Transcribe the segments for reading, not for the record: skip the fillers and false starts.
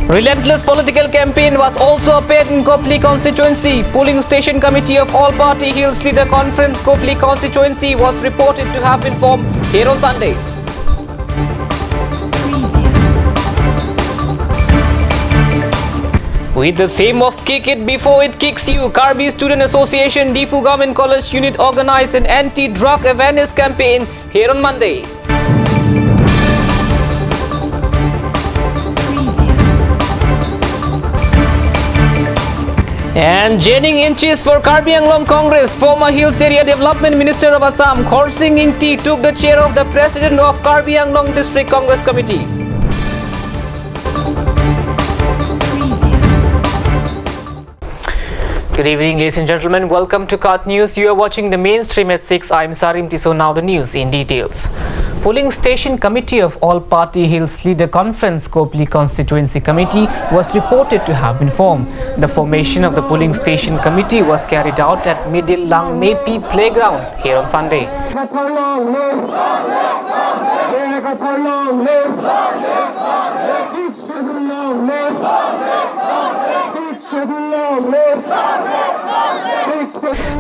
Relentless political campaign was also appeared in Kopli constituency. Polling station committee of All Party Hills Leader Conference Kopli constituency was reported to have been formed here on Sunday. With the theme of Kick It Before It Kicks You, Karbi Student Association Difu Government College Unit organized an anti-drug awareness campaign here on Monday. And gaining inches for Karbi Anglong Congress, former Hills Area Development Minister of Assam, Khor Singh Ingti, took the chair of the President of Karbi Anglong District Congress Committee. Good evening, ladies and gentlemen. Welcome to CAT News. You are watching the mainstream at 6. I am Sarim Tiso. Now the news in details. Polling Station Committee of All Party Hills Leader Conference Kopli Constituency Committee was reported to have been formed. The formation of the Polling Station Committee was carried out at Middle Lang Mepi Playground here on Sunday.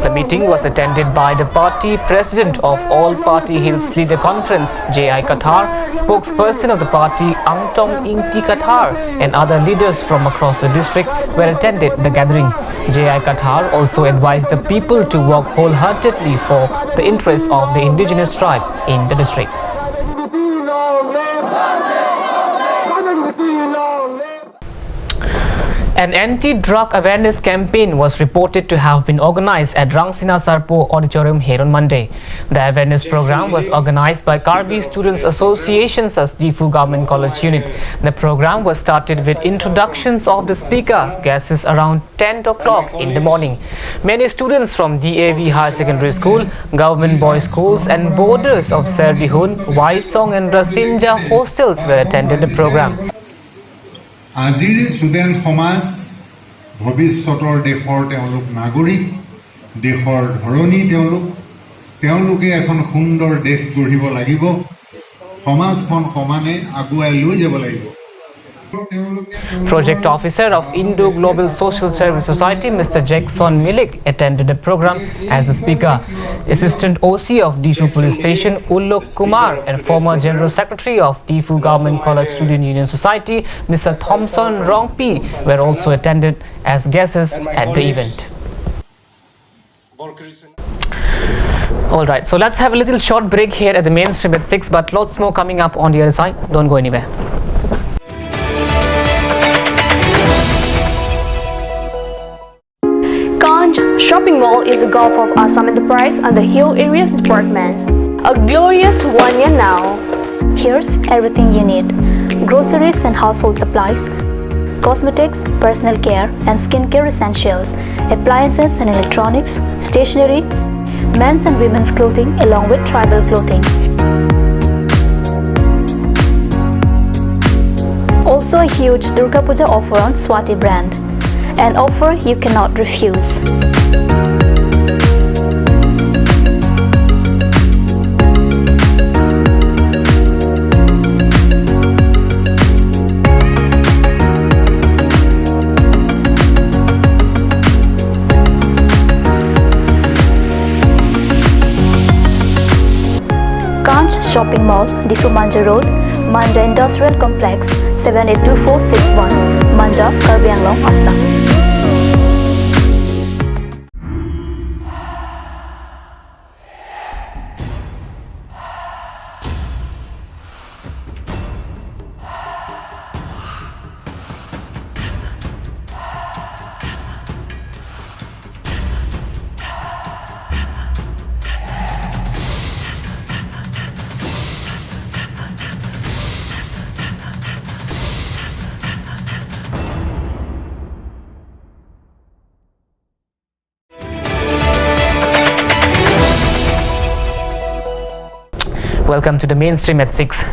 The meeting was attended by the party president of All Party Hills Leader Conference, J.I. Qatar, spokesperson of the party, Angtong Ingti Qatar, and other leaders from across the district were attended the gathering. J.I. Qatar also advised the people to work wholeheartedly for the interests of the indigenous tribe in the district. An anti-drug awareness campaign was reported to have been organized at Rangsina Sarpo Auditorium here on Monday. The awareness program was organized by Karbi Students Associations as Difu Government College Unit. The program was started with introductions of the speaker guests around 10 o'clock in the morning. Many students from DAV High Secondary School, Government Boys Schools and borders of Serdihun, Waisong and Rasinja hostels were attended the program. আজিৰ student সমাজ ভৱিষ্যতৰ দেশৰ তেওঁলোক নাগৰিক দেশৰ ধৰণী তেওঁলোকে এখন সুন্দৰ দেশ গঢ়িব লাগিব সমাজখন সমানে আগুৱাই লৈ যাব লাগিব Project Officer of Indo Global Social Service Society, Mr. Jackson Milik, attended the program as a speaker. Assistant OC of Difu Police Station, Ullok Kumar, and former General Secretary of Difu Government College Student Union Society, Mr. Thompson Rongpi, were also attended as guests at the event. Alright, so let's have a little short break here at the mainstream at 6, but lots more coming up on the other side. Don't go anywhere. Shopping Mall is a Gulf of Assam Enterprise and the Hill Areas Department. A glorious 1 year now. Here's everything you need. Groceries and household supplies, cosmetics, personal care and skincare essentials, appliances and electronics, stationery, men's and women's clothing along with tribal clothing. Also a huge Durga Puja offer on Swati brand. An offer you cannot refuse. Shopping Mall, Difu Manja Road, Manja Industrial Complex, 782461, Manja, Karbi Anglong, Assam. Welcome to the mainstream at 6.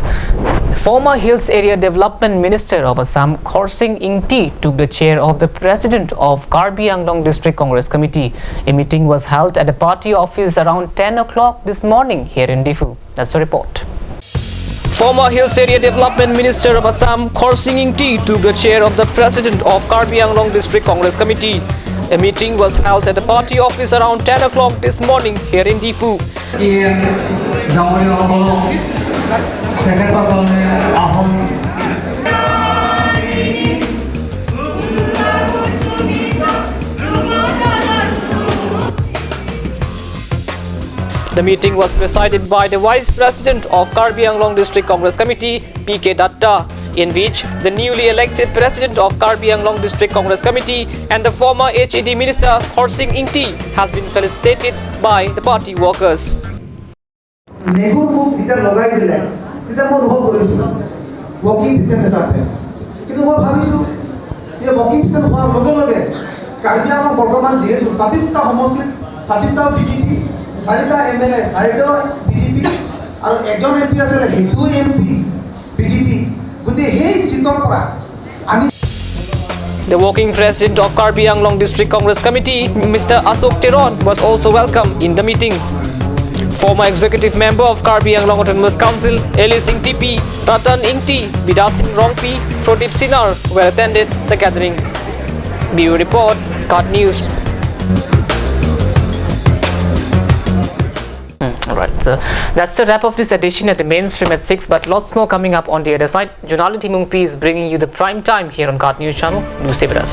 The former Hills Area Development Minister of Assam, Khor Singh Ingti, took the chair of the President of Karbi Anglong District Congress Committee. A meeting was held at the party office around 10 o'clock this morning here in Difu. That's the report. Former Hills Area Development Minister of Assam, Khor Singh Ingti, took the chair of the President of Karbi Anglong District Congress Committee. A meeting was held at the party office around 10 o'clock this morning here in Difu. The meeting was presided by the Vice President of Karbi Anglong District Congress Committee, P.K. Datta, in which the newly elected President of Karbi Anglong District Congress Committee and the former HAD Minister Khor Singh Ingti has been felicitated by the party workers. নেহুর মুখ যেটা লগাই দিলে তেতিয়া মই অনুভৱ কৰিছোঁ working patient হিচাপে কিন্তু মই ভাবিছোঁ যে ৱকিং পেচেণ্ট হোৱাৰ লগে লগে কাৰ্বি আংলং বৰ্তমান যিহেতু ২৬টা সমষ্টিত ২৬টা বিজেপি ৪টা MLA ৪টা বিজেপি আৰু এজন MP আছিলে সেইটো MP বিজেপি গতিকে সেই চিটৰ পৰা আমি The working president of Karbi Anglong District Congress Committee, Mr. Ashok Teron, was also welcome in the meeting. Former executive member of Karbi Anglong Autonomous Council, Eli Singh TP, Ratan Ingti, Bidas Singh Rongpi, Prodip Sinar were attended the gathering. Bureau Report, Card News. Alright, so that's the wrap of this edition at the mainstream at 6, but lots more coming up on the other side. Junali Timungpi is bringing you the prime time here on Card News channel. Do stay with us.